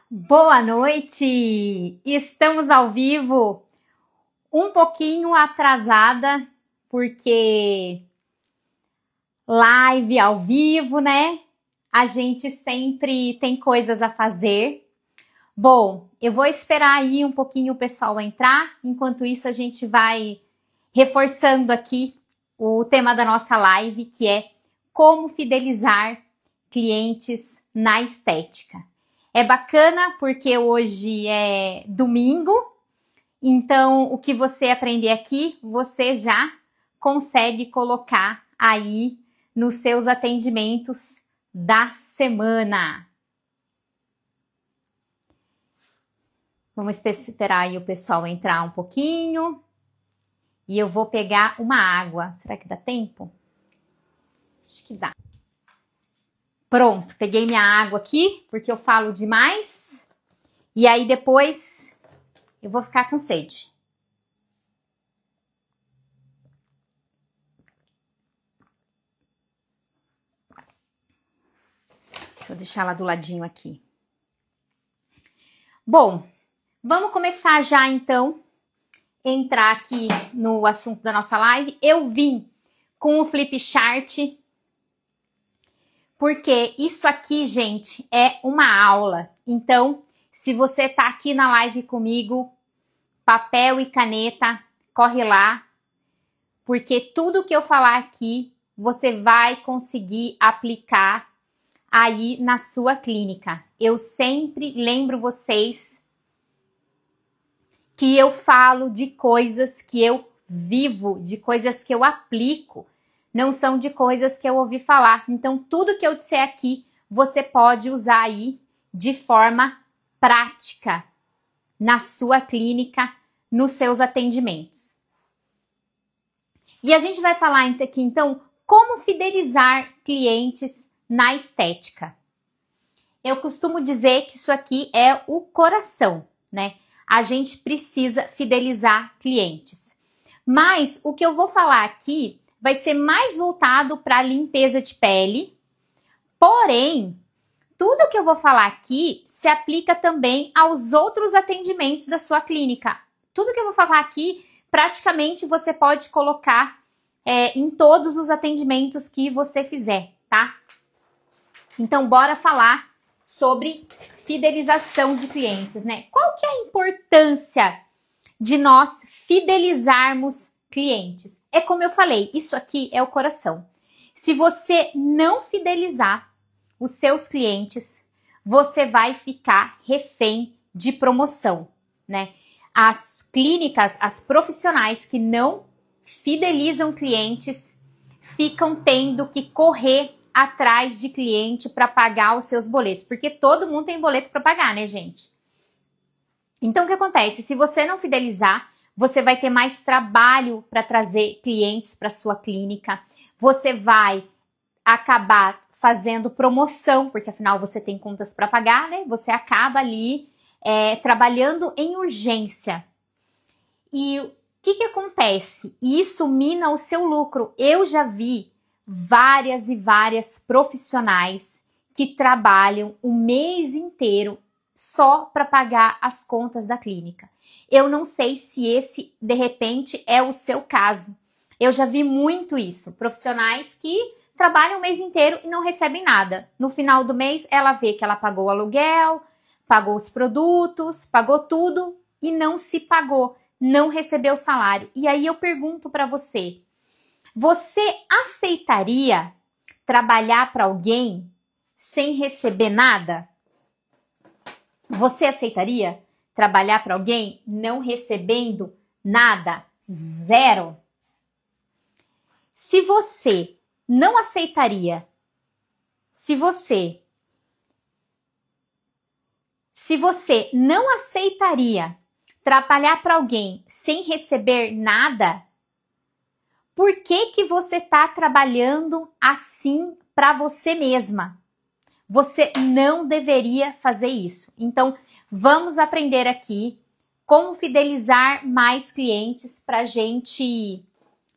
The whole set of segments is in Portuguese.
Boa noite! Estamos ao vivo, um pouquinho atrasada, porque live ao vivo, né? A gente sempre tem coisas a fazer. Bom, eu vou esperar aí um pouquinho o pessoal entrar, enquanto isso a gente vai reforçando aqui o tema da nossa live, que é como fidelizar clientes na estética. É bacana porque hoje é domingo, então o que você aprender aqui, você já consegue colocar aí nos seus atendimentos da semana. Vamos esperar aí o pessoal entrar um pouquinho. E eu vou pegar uma água. Será que dá tempo? Acho que dá. Pronto, peguei minha água aqui, porque eu falo demais. E aí depois eu vou ficar com sede. Deixa eu deixar ela do ladinho aqui. Bom, vamos começar já então, entrar aqui no assunto da nossa live. Eu vim com o flip chart, porque isso aqui, gente, é uma aula. Então, se você tá aqui na live comigo, papel e caneta, corre lá, porque tudo que eu falar aqui, você vai conseguir aplicar aí na sua clínica. Eu sempre lembro vocês que eu falo de coisas que eu vivo, de coisas que eu aplico, não são de coisas que eu ouvi falar. Então, tudo que eu disser aqui, você pode usar aí de forma prática na sua clínica, nos seus atendimentos. E a gente vai falar aqui, então, como fidelizar clientes na estética. Eu costumo dizer que isso aqui é o coração, né? A gente precisa fidelizar clientes. Mas o que eu vou falar aqui vai ser mais voltado para a limpeza de pele. Porém, tudo que eu vou falar aqui se aplica também aos outros atendimentos da sua clínica. Tudo que eu vou falar aqui, praticamente você pode colocar em todos os atendimentos que você fizer, tá? Então, bora falar sobre fidelização de clientes, né? Qual que é a importância de nós fidelizarmos clientes? É como eu falei, isso aqui é o coração. Se você não fidelizar os seus clientes, você vai ficar refém de promoção, né? As clínicas, as profissionais que não fidelizam clientes ficam tendo que correr atrás de cliente para pagar os seus boletos, porque todo mundo tem boleto para pagar, né, gente? Então, o que acontece? Se você não fidelizar, você vai ter mais trabalho para trazer clientes para sua clínica, você vai acabar fazendo promoção, porque afinal você tem contas para pagar, né? Você acaba ali trabalhando em urgência. E o que acontece? Isso mina o seu lucro. Eu já vi várias e várias profissionais que trabalham o mês inteiro só para pagar as contas da clínica. Eu não sei se esse, de repente, é o seu caso. Eu já vi muito isso. Profissionais que trabalham o mês inteiro e não recebem nada. No final do mês, ela vê que ela pagou o aluguel, pagou os produtos, pagou tudo e não se pagou, não recebeu o salário. E aí eu pergunto para você, você aceitaria trabalhar para alguém sem receber nada? Você aceitaria trabalhar para alguém não recebendo nada? Zero. Se você não aceitaria, se você não aceitaria trabalhar para alguém sem receber nada, por que você está trabalhando assim para você mesma? Você não deveria fazer isso. Então, vamos aprender aqui como fidelizar mais clientes para a gente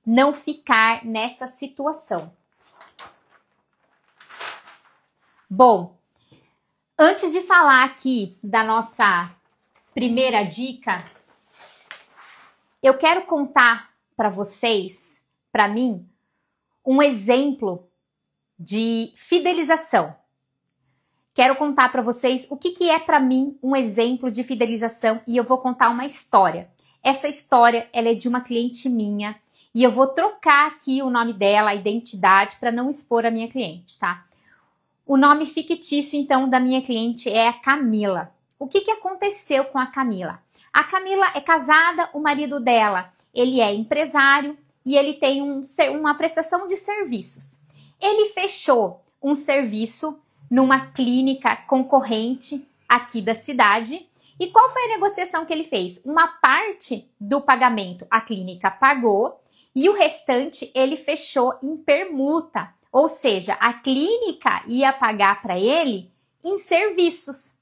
não ficar nessa situação. Bom, Antes de falar aqui da nossa primeira dica, eu quero contar para vocês, para mim, um exemplo de fidelização. Quero contar para vocês o que é para mim um exemplo de fidelização e eu vou contar uma história. Essa história ela é de uma cliente minha e eu vou trocar aqui o nome dela, a identidade, para não expor a minha cliente, tá? O nome fictício, então, da minha cliente é a Camila. O que aconteceu com a Camila? A Camila é casada, o marido dela, ele é empresário e ele tem uma prestação de serviços. Ele fechou um serviço numa clínica concorrente aqui da cidade. E qual foi a negociação que ele fez? Uma parte do pagamento a clínica pagou e o restante ele fechou em permuta. Ou seja, a clínica ia pagar para ele em serviços.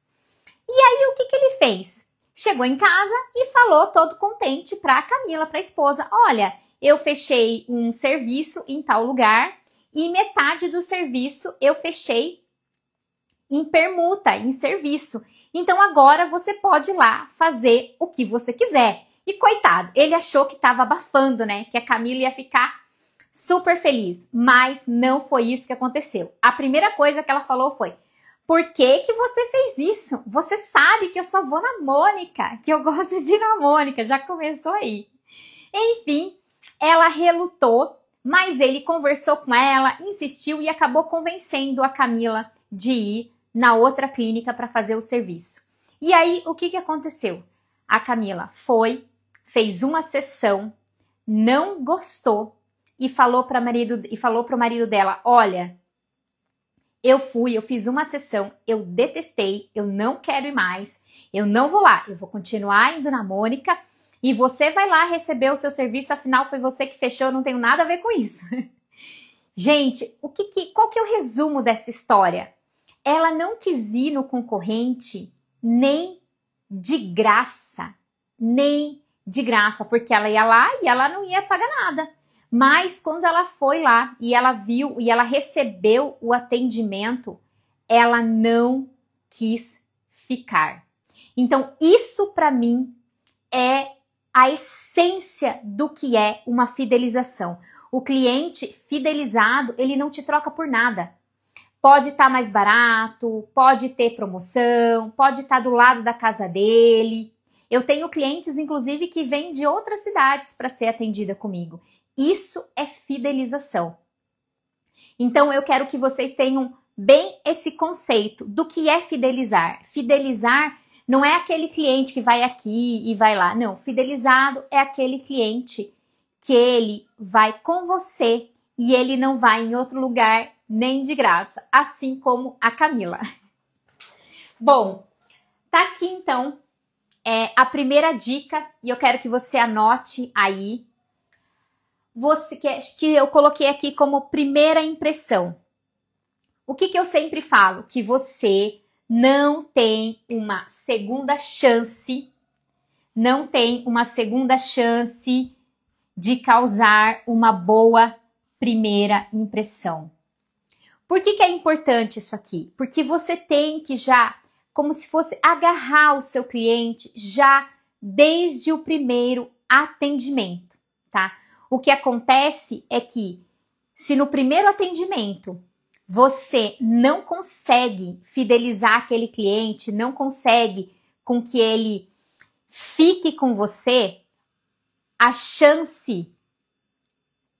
E aí, o que ele fez? Chegou em casa e falou todo contente para a Camila, para a esposa. Olha, eu fechei um serviço em tal lugar e metade do serviço eu fechei em permuta, em serviço. Então, agora você pode ir lá fazer o que você quiser. E coitado, ele achou que estava abafando, né? Que a Camila ia ficar super feliz, mas não foi isso que aconteceu. A primeira coisa que ela falou foi: por que você fez isso? Você sabe que eu só vou na Mônica, que eu gosto de ir na Mônica, já começou aí. Enfim, ela relutou, mas ele conversou com ela, insistiu e acabou convencendo a Camila de ir na outra clínica para fazer o serviço. E aí, o que aconteceu? A Camila foi, fez uma sessão, não gostou, e falou para o marido dela: olha, eu fiz uma sessão, eu detestei, eu não quero ir mais, eu não vou lá, eu vou continuar indo na Mônica e você vai lá receber o seu serviço, afinal foi você que fechou, eu não tenho nada a ver com isso. Gente, qual que é o resumo dessa história? Ela não quis ir no concorrente nem de graça, porque ela ia lá e ela não ia pagar nada. Mas quando ela foi lá e ela viu e ela recebeu o atendimento, ela não quis ficar. Então, isso para mim é a essência do que é uma fidelização. O cliente fidelizado, ele não te troca por nada. Pode estar mais barato, pode ter promoção, pode estar do lado da casa dele. Eu tenho clientes, inclusive, que vêm de outras cidades para ser atendida comigo. Isso é fidelização. Então, eu quero que vocês tenham bem esse conceito do que é fidelizar. Fidelizar não é aquele cliente que vai aqui e vai lá. Não, fidelizado é aquele cliente que ele vai com você e ele não vai em outro lugar nem de graça, assim como a Camila. Bom, tá aqui então a primeira dica e eu quero que você anote aí. Que eu coloquei aqui como primeira impressão. O que eu sempre falo? Que você não tem uma segunda chance, de causar uma boa primeira impressão. Por que é importante isso aqui? Porque você tem que já, como se fosse agarrar o seu cliente já desde o primeiro atendimento, tá? O que acontece é que, se no primeiro atendimento você não consegue fidelizar aquele cliente, não consegue com que ele fique com você, a chance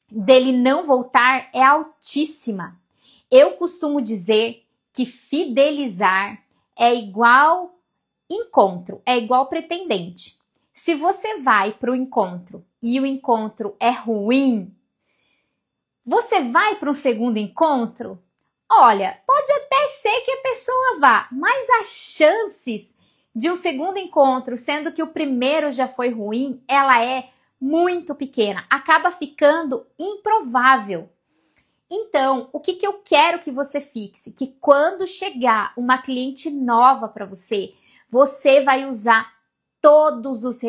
dele não voltar é altíssima. Eu costumo dizer que fidelizar é igual encontro, é igual pretendente. Se você vai para o encontro e o encontro é ruim, você vai para um segundo encontro? Olha, pode até ser que a pessoa vá, mas as chances de um segundo encontro, sendo que o primeiro já foi ruim, ela é muito pequena, acaba ficando improvável. Então, o que eu quero que você fixe? Que quando chegar uma cliente nova para você, você vai usar todos os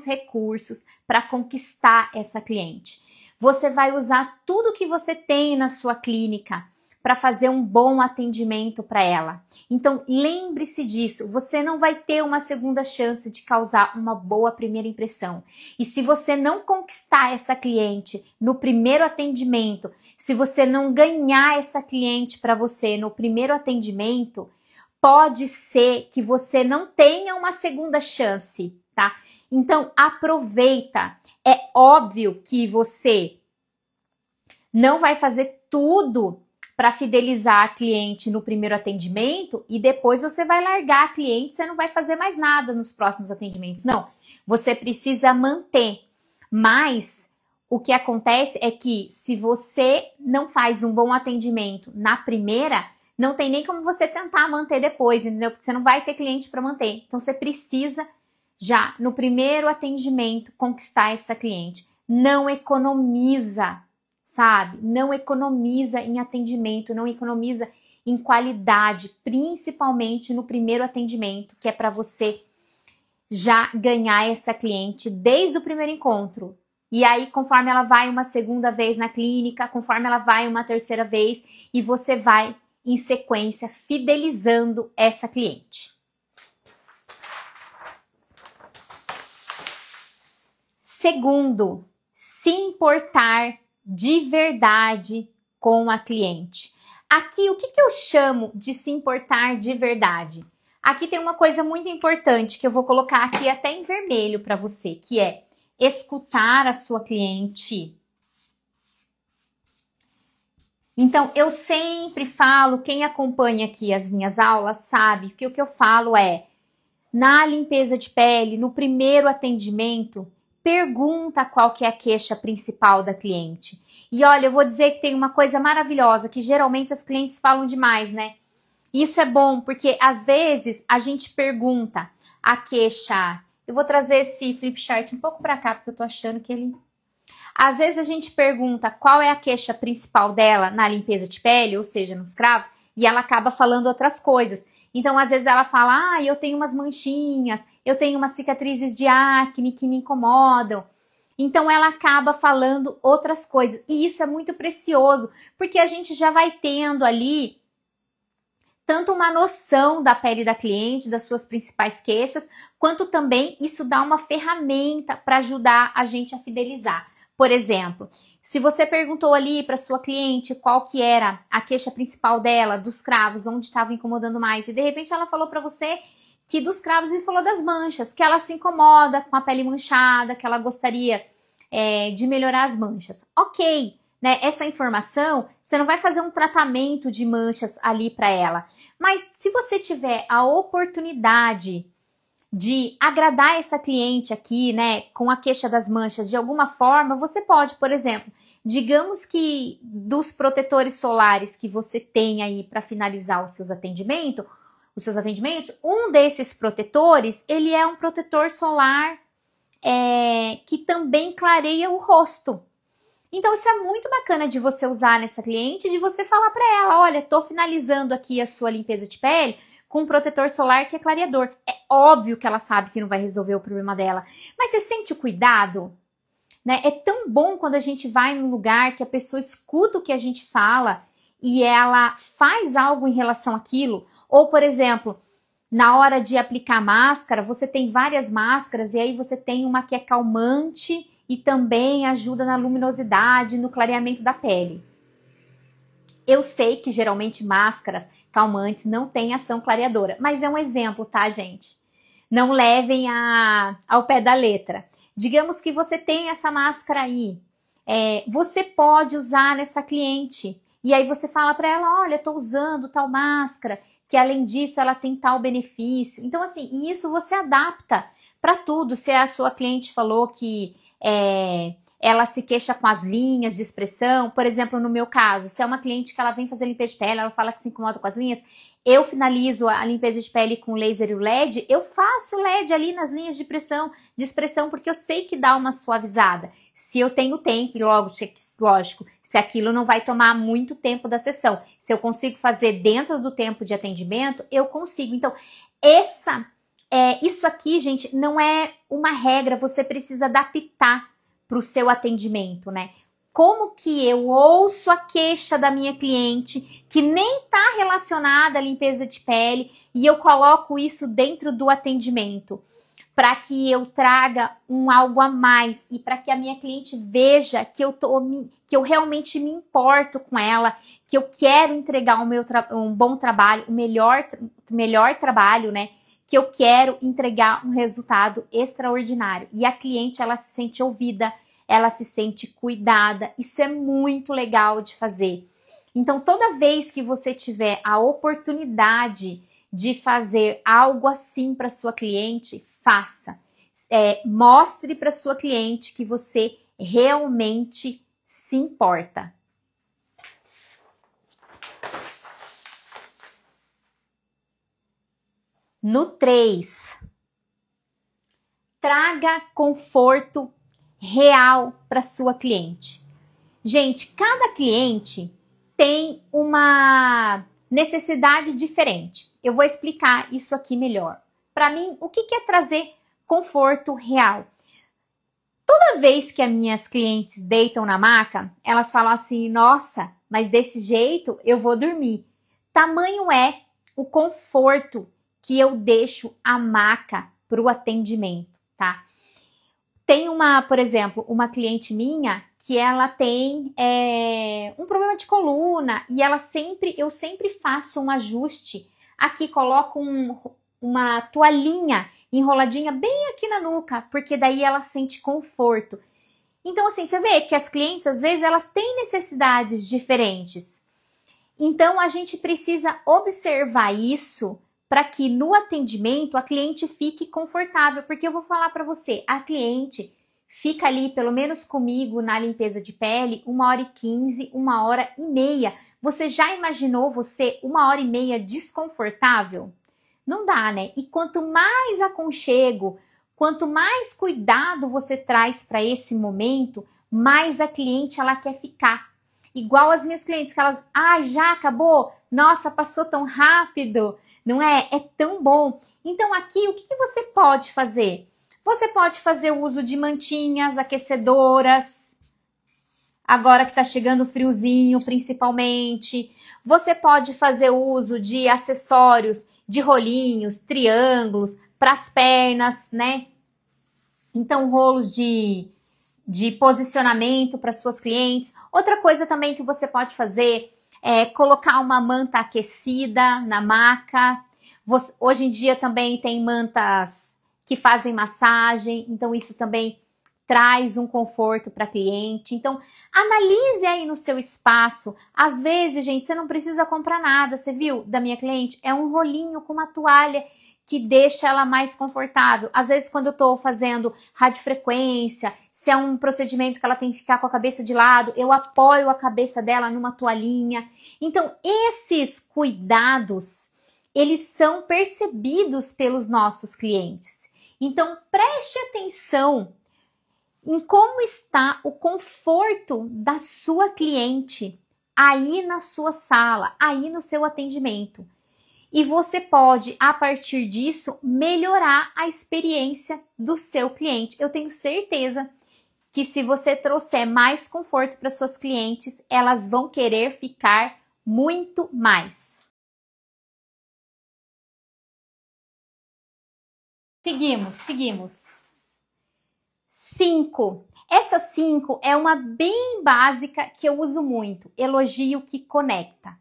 recursos para conquistar essa cliente. Você vai usar tudo que você tem na sua clínica para fazer um bom atendimento para ela. Então, lembre-se disso, você não vai ter uma segunda chance de causar uma boa primeira impressão. E se você não conquistar essa cliente no primeiro atendimento, se você não ganhar essa cliente para você no primeiro atendimento, pode ser que você não tenha uma segunda chance, tá? Então, aproveita. É óbvio que você não vai fazer tudo para fidelizar a cliente no primeiro atendimento e depois você vai largar a cliente, você não vai fazer mais nada nos próximos atendimentos. Não, você precisa manter. Mas o que acontece é que se você não faz um bom atendimento na primeira, não tem nem como você tentar manter depois, entendeu? Porque você não vai ter cliente para manter. Então você precisa já no primeiro atendimento conquistar essa cliente. Não economiza, sabe? Não economiza em atendimento, não economiza em qualidade, principalmente no primeiro atendimento, que é para você já ganhar essa cliente desde o primeiro encontro. E aí, conforme ela vai uma segunda vez na clínica, conforme ela vai uma terceira vez, e você vai, em sequência, fidelizando essa cliente. Segundo, se importar de verdade com a cliente. Aqui, o que eu chamo de se importar de verdade? Aqui tem uma coisa muito importante que eu vou colocar aqui até em vermelho para você, que é escutar a sua cliente. Então, eu sempre falo, quem acompanha aqui as minhas aulas sabe que o que eu falo é, na limpeza de pele, no primeiro atendimento, pergunta qual que é a queixa principal da cliente. E olha, eu vou dizer que tem uma coisa maravilhosa, que geralmente as clientes falam demais, né? Isso é bom, porque às vezes a gente pergunta a queixa. Eu vou trazer esse flip chart um pouco para cá, porque eu tô achando que ele... Às vezes a gente pergunta qual é a queixa principal dela na limpeza de pele, ou seja, nos cravos, e ela acaba falando outras coisas. Então, às vezes ela fala, eu tenho umas manchinhas, eu tenho umas cicatrizes de acne que me incomodam. Então, ela acaba falando outras coisas. E isso é muito precioso, porque a gente já vai tendo ali tanto uma noção da pele da cliente, das suas principais queixas, quanto também isso dá uma ferramenta para ajudar a gente a fidelizar. Por exemplo, se você perguntou ali para sua cliente qual que era a queixa principal dela, dos cravos, onde estava incomodando mais, e de repente ela falou para você que dos cravos e falou das manchas, que ela se incomoda com a pele manchada, que ela gostaria de melhorar as manchas. Ok, né? Essa informação, você não vai fazer um tratamento de manchas ali para ela, mas se você tiver a oportunidade de agradar essa cliente aqui, né, com a queixa das manchas de alguma forma, você pode, por exemplo, digamos que dos protetores solares que você tem aí para finalizar os seus atendimentos, um desses protetores, ele é um protetor solar que também clareia o rosto. Então, isso é muito bacana de você usar nessa cliente, de você falar para ela, olha, tô finalizando aqui a sua limpeza de pele com um protetor solar que é clareador. É óbvio que ela sabe que não vai resolver o problema dela, mas você sente o cuidado, né? É tão bom quando a gente vai num lugar que a pessoa escuta o que a gente fala e ela faz algo em relação àquilo. Ou, por exemplo, na hora de aplicar máscara, você tem várias máscaras e aí você tem uma que é calmante e também ajuda na luminosidade, no clareamento da pele. Eu sei que geralmente máscaras calmantes não têm ação clareadora, mas é um exemplo, tá, gente? Não levem ao pé da letra. Digamos que você tem essa máscara aí, você pode usar nessa cliente, e aí você fala para ela, olha, tô usando tal máscara, que além disso ela tem tal benefício. Então, assim, isso você adapta para tudo. Se a sua cliente falou que ela se queixa com as linhas de expressão, por exemplo, no meu caso, se é uma cliente que ela vem fazer limpeza de pele, ela fala que se incomoda com as linhas, eu finalizo a limpeza de pele com laser e o LED, eu faço LED ali nas linhas de expressão, porque eu sei que dá uma suavizada. Se eu tenho tempo, e lógico, se aquilo não vai tomar muito tempo da sessão, se eu consigo fazer dentro do tempo de atendimento, eu consigo. Então, isso aqui, gente, não é uma regra, você precisa adaptar para o seu atendimento, né? como que eu ouço a queixa da minha cliente, que nem está relacionada à limpeza de pele, e eu coloco isso dentro do atendimento, para que eu traga algo a mais e para que a minha cliente veja que eu realmente me importo com ela, que eu quero entregar um bom trabalho, o melhor trabalho, né? Que eu quero entregar um resultado extraordinário. E a cliente, ela se sente ouvida, ela se sente cuidada. Isso é muito legal de fazer. Então, toda vez que você tiver a oportunidade de fazer algo assim para sua cliente, faça. Mostre para sua cliente que você realmente se importa. No 3, traga conforto real para sua cliente. Gente, cada cliente tem uma necessidade diferente. Eu vou explicar isso aqui melhor. Para mim, o que é trazer conforto real? Toda vez que as minhas clientes deitam na maca, elas falam assim, nossa, mas desse jeito eu vou dormir. Tamanho é o conforto que eu deixo a maca para o atendimento, tá? Tem por exemplo, uma cliente minha que ela tem um problema de coluna e eu sempre faço um ajuste. Aqui coloco uma toalhinha enroladinha bem aqui na nuca, porque daí ela sente conforto. Então, assim, você vê que as clientes, às vezes, elas têm necessidades diferentes. Então, a gente precisa observar isso para que no atendimento a cliente fique confortável, porque eu vou falar para você, a cliente fica ali, pelo menos comigo, na limpeza de pele, 1h15, 1h30. Você já imaginou você 1h30 desconfortável? Não dá, né? E quanto mais aconchego, quanto mais cuidado você traz para esse momento, mais a cliente ela quer ficar. Igual as minhas clientes, que elas, já acabou? Nossa, passou tão rápido, não é? É tão bom. Então aqui, o que você pode fazer? Você pode fazer o uso de mantinhas aquecedoras, agora que está chegando o friozinho, principalmente. Você pode fazer uso de acessórios, de rolinhos, triângulos, para as pernas, né? Então, rolos de posicionamento para suas clientes. Outra coisa também que você pode fazer é colocar uma manta aquecida na maca. Hoje em dia também tem mantas que fazem massagem, então isso também traz um conforto para a cliente. Então, analise aí no seu espaço. Às vezes, gente, você não precisa comprar nada. Você viu da minha cliente? É um rolinho com uma toalha que deixa ela mais confortável. Às vezes, quando eu estou fazendo radiofrequência, se é um procedimento que ela tem que ficar com a cabeça de lado, eu apoio a cabeça dela numa toalhinha. Então, esses cuidados, eles são percebidos pelos nossos clientes. Então, preste atenção em como está o conforto da sua cliente aí na sua sala, aí no seu atendimento. E você pode, a partir disso, melhorar a experiência do seu cliente. Eu tenho certeza que se você trouxer mais conforto para suas clientes, elas vão querer ficar muito mais. Seguimos. 5. Essa 5 é uma bem básica que eu uso muito. Elogio que conecta.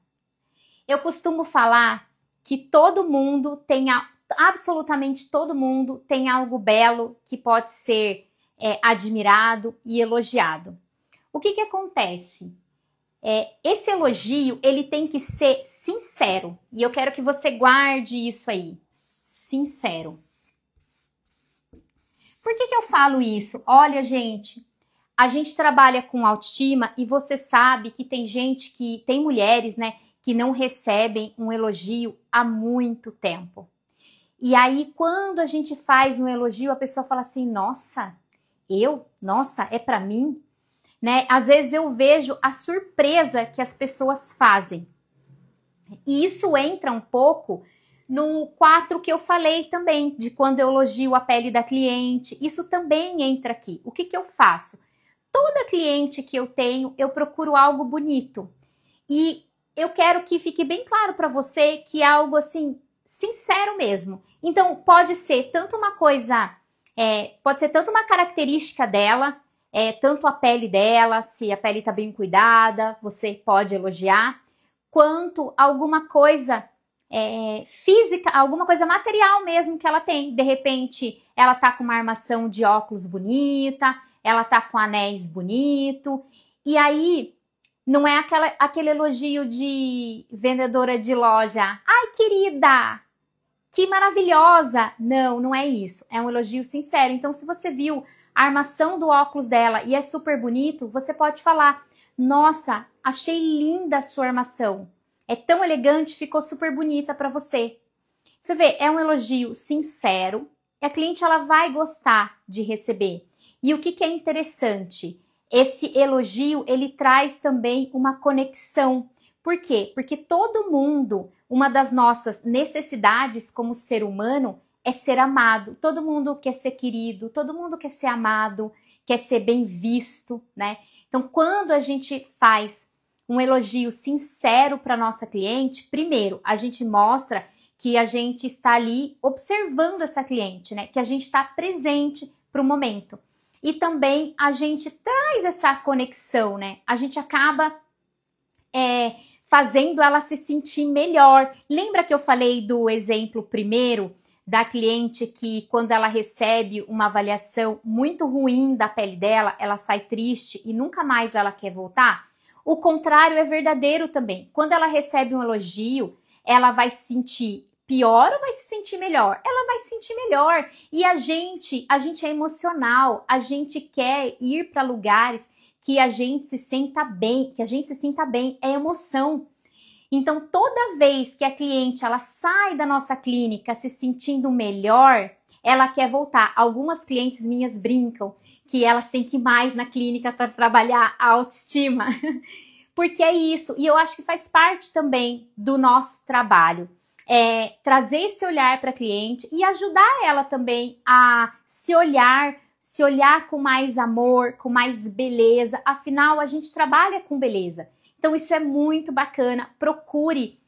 Eu costumo falar que todo mundo tem, absolutamente todo mundo tem algo belo que pode ser admirado e elogiado. O que acontece? Esse elogio, ele tem que ser sincero. E eu quero que você guarde isso aí. Sincero. Por que eu falo isso? Olha, gente, a gente trabalha com autoestima e você sabe que tem mulheres, né, que não recebem um elogio há muito tempo. E aí, quando a gente faz um elogio, a pessoa fala assim, nossa, é pra mim? Né? Às vezes eu vejo a surpresa que as pessoas fazem. E isso entra um pouco no 4 que eu falei também, de quando eu elogio a pele da cliente. Isso também entra aqui. O que eu faço? toda cliente que eu tenho, eu procuro algo bonito. E eu quero que fique bem claro para você que é algo assim, sincero mesmo. Então, pode ser tanto uma coisa, pode ser tanto uma característica dela, tanto a pele dela, se a pele está bem cuidada, você pode elogiar, quanto alguma coisa física, alguma coisa material mesmo que ela tem. De repente, ela tá com uma armação de óculos bonita, ela tá com anéis bonito, e aí não é aquele elogio de vendedora de loja. Ai, querida, que maravilhosa! Não, não é isso. É um elogio sincero. Então, se você viu a armação do óculos dela e é super bonito, você pode falar: nossa, achei linda a sua armação. É tão elegante, ficou super bonita para você. Você vê, é um elogio sincero e a cliente ela vai gostar de receber. E o que é interessante? Esse elogio, ele traz também uma conexão. Por quê? Porque todo mundo, uma das nossas necessidades como ser humano é ser amado. Todo mundo quer ser querido, todo mundo quer ser amado, quer ser bem visto, né? Então, quando a gente faz um elogio sincero para nossa cliente, primeiro, a gente mostra que a gente está ali observando essa cliente, né? Que a gente está presente para o momento. E também a gente traz essa conexão, né? A gente acaba fazendo ela se sentir melhor. Lembra que eu falei do exemplo primeiro da cliente que quando ela recebe uma avaliação muito ruim da pele dela, ela sai triste e nunca mais ela quer voltar? O contrário é verdadeiro também. Quando ela recebe um elogio, ela vai se sentir pior ou vai se sentir melhor? Ela vai se sentir melhor. E a gente é emocional, a gente quer ir para lugares que a gente se sinta bem, é emoção. Então, toda vez que a cliente ela sai da nossa clínica se sentindo melhor, ela quer voltar. Algumas clientes minhas brincam que elas têm que ir mais na clínica para trabalhar a autoestima. Porque é isso. E eu acho que faz parte também do nosso trabalho. Trazer esse olhar para a cliente e ajudar ela também a se olhar com mais amor, com mais beleza. Afinal, a gente trabalha com beleza. Então, isso é muito bacana. Procure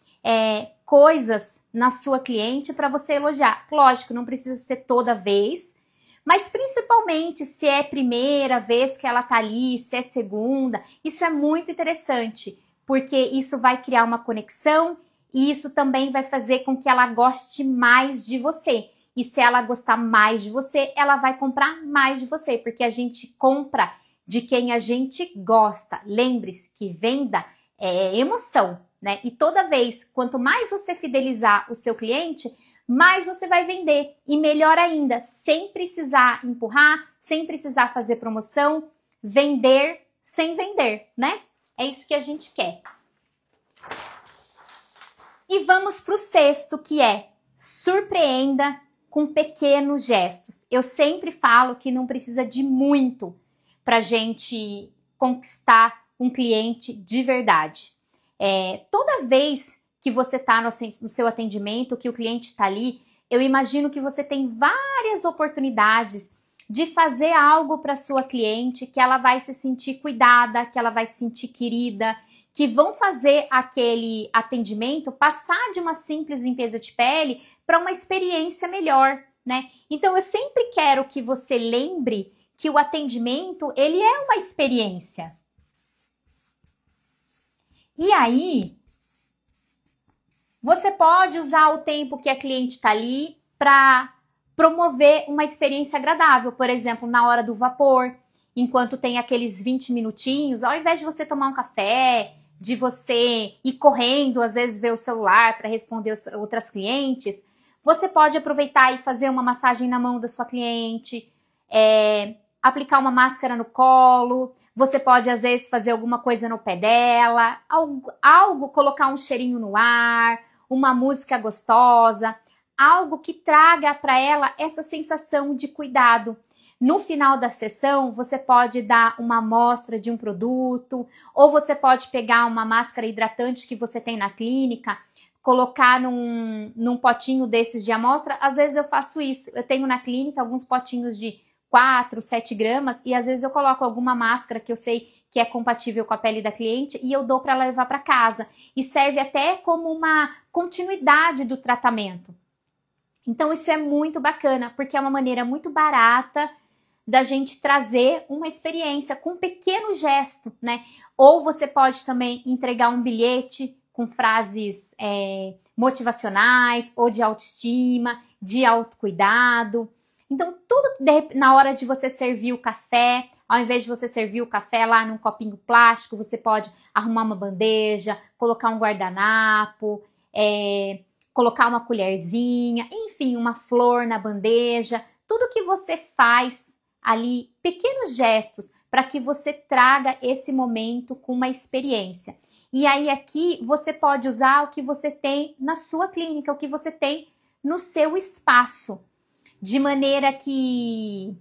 coisas na sua cliente para você elogiar. Lógico, não precisa ser toda vez, mas principalmente se é a primeira vez que ela tá ali, se é segunda, isso é muito interessante, porque isso vai criar uma conexão e isso também vai fazer com que ela goste mais de você. E se ela gostar mais de você, ela vai comprar mais de você, porque a gente compra de quem a gente gosta. Lembre-se que venda é emoção, né? E toda vez, quanto mais você fidelizar o seu cliente, mais você vai vender. E melhor ainda, sem precisar empurrar, sem precisar fazer promoção, vender sem vender, né? É isso que a gente quer. E vamos para o sexto, que é surpreenda com pequenos gestos. Eu sempre falo que não precisa de muito para a gente conquistar um cliente de verdade. Toda vez que você está no seu atendimento, que o cliente está ali, eu imagino que você tem várias oportunidades de fazer algo para sua cliente que ela vai se sentir cuidada, que ela vai se sentir querida, que vão fazer aquele atendimento passar de uma simples limpeza de pele para uma experiência melhor, né? Então, eu sempre quero que você lembre que o atendimento, ele é uma experiência. E aí, você pode usar o tempo que a cliente está ali para promover uma experiência agradável. Por exemplo, na hora do vapor, enquanto tem aqueles 20 minutinhos, ao invés de você tomar um café, de você ir correndo, às vezes ver o celular para responder outras clientes, você pode aproveitar e fazer uma massagem na mão da sua cliente, aplicar uma máscara no colo, você pode às vezes fazer alguma coisa no pé dela, colocar um cheirinho no ar, uma música gostosa, algo que traga para ela essa sensação de cuidado. No final da sessão, você pode dar uma amostra de um produto, ou você pode pegar uma máscara hidratante que você tem na clínica, colocar num potinho desses de amostra. Às vezes eu faço isso. Eu tenho na clínica alguns potinhos de 4, 7 gramas, e às vezes eu coloco alguma máscara que eu sei que é compatível com a pele da cliente e eu dou para ela levar para casa. E serve até como uma continuidade do tratamento. Então isso é muito bacana, porque é uma maneira muito barata da gente trazer uma experiência com um pequeno gesto, né? Ou você pode também entregar um bilhete com frases motivacionais ou de autoestima, de autocuidado. Então, tudo na hora de você servir o café, ao invés de você servir o café lá num copinho plástico, você pode arrumar uma bandeja, colocar um guardanapo, colocar uma colherzinha, enfim, uma flor na bandeja. Tudo que você faz ali, pequenos gestos, para que você traga esse momento com uma experiência. E aí aqui você pode usar o que você tem na sua clínica, o que você tem no seu espaço. De maneira que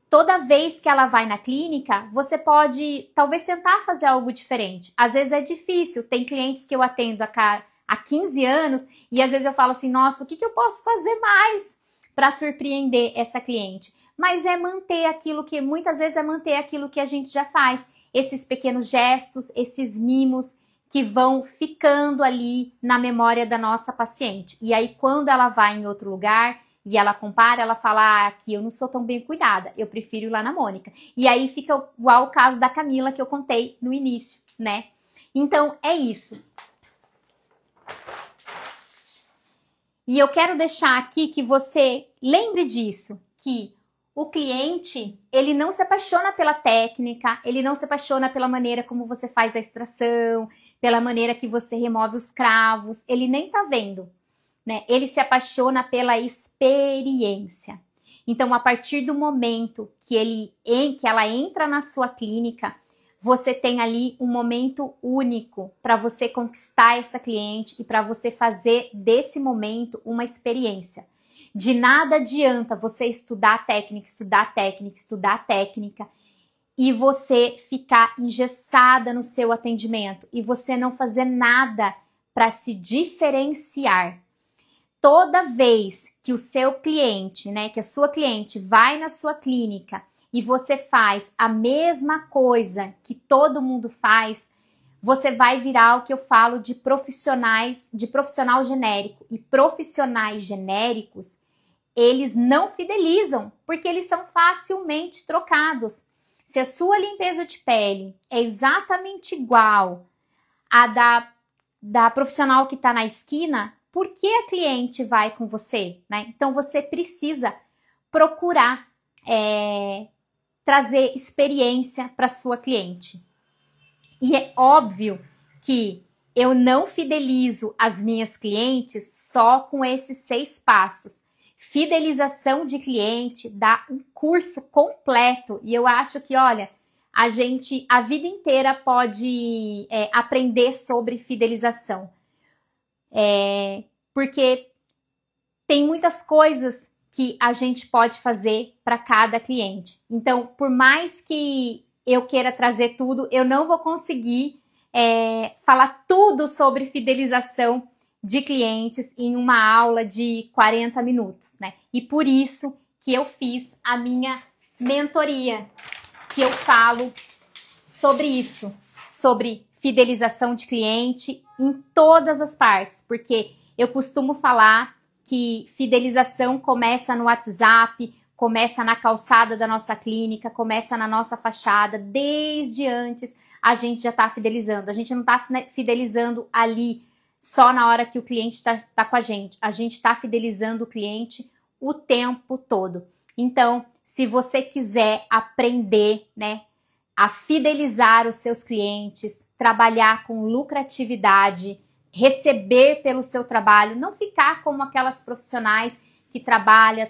toda vez que ela vai na clínica, você pode talvez tentar fazer algo diferente. Às vezes é difícil, tem clientes que eu atendo há 15 anos e às vezes eu falo assim, nossa, o que eu posso fazer mais para surpreender essa cliente? Mas é manter aquilo que, muitas vezes é manter aquilo que a gente já faz. Esses pequenos gestos, esses mimos que vão ficando ali na memória da nossa paciente. E aí quando ela vai em outro lugar e ela compara, ela fala, aqui eu não sou tão bem cuidada, eu prefiro ir lá na Mônica. E aí fica igual o caso da Camila que eu contei no início, né? Então é isso. E eu quero deixar aqui que você lembre disso, que o cliente, ele não se apaixona pela técnica, ele não se apaixona pela maneira como você faz a extração, pela maneira que você remove os cravos, ele nem tá vendo, né? Ele se apaixona pela experiência. Então, a partir do momento que ela entra na sua clínica, você tem ali um momento único para você conquistar essa cliente e para você fazer desse momento uma experiência. De nada adianta você estudar técnica, estudar técnica, estudar técnica e você ficar engessada no seu atendimento e você não fazer nada para se diferenciar. Toda vez que o seu cliente, né, que a sua cliente vai na sua clínica e você faz a mesma coisa que todo mundo faz, você vai virar o que eu falo de profissional genérico. E profissionais genéricos, eles não fidelizam, porque eles são facilmente trocados. Se a sua limpeza de pele é exatamente igual à da profissional que está na esquina, por que a cliente vai com você, né? Então você precisa procurar trazer experiência para sua cliente. E é óbvio que eu não fidelizo as minhas clientes só com esses 6 passos. Fidelização de cliente dá um curso completo e eu acho que, olha, a vida inteira pode aprender sobre fidelização. Porque tem muitas coisas que a gente pode fazer para cada cliente. Então, por mais que eu queira trazer tudo, eu não vou conseguir falar tudo sobre fidelização de clientes em uma aula de 40 minutos, né? E por isso que eu fiz a minha mentoria, que eu falo sobre isso, sobre fidelização de cliente em todas as partes, porque eu costumo falar que fidelização começa no WhatsApp, começa na calçada da nossa clínica, começa na nossa fachada, desde antes a gente já está fidelizando. A gente não está fidelizando ali só na hora que o cliente está com a gente está fidelizando o cliente o tempo todo. Então, se você quiser aprender, né, a fidelizar os seus clientes, trabalhar com lucratividade, receber pelo seu trabalho, não ficar como aquelas profissionais que trabalham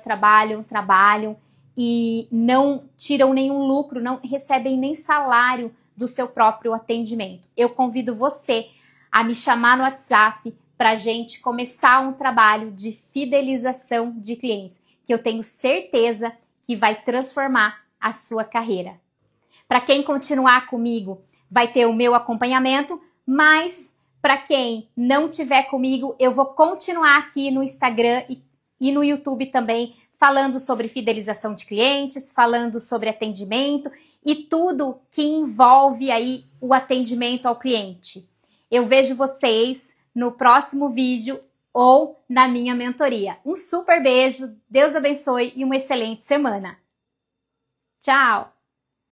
e não tiram nenhum lucro, não recebem nem salário do seu próprio atendimento. Eu convido você a me chamar no WhatsApp para a gente começar um trabalho de fidelização de clientes, que eu tenho certeza que vai transformar a sua carreira. Para quem continuar comigo, vai ter o meu acompanhamento, mas para quem não tiver comigo, eu vou continuar aqui no Instagram e no YouTube também, falando sobre fidelização de clientes, falando sobre atendimento e tudo que envolve aí o atendimento ao cliente. Eu vejo vocês no próximo vídeo ou na minha mentoria. Um super beijo, Deus abençoe e uma excelente semana. Tchau!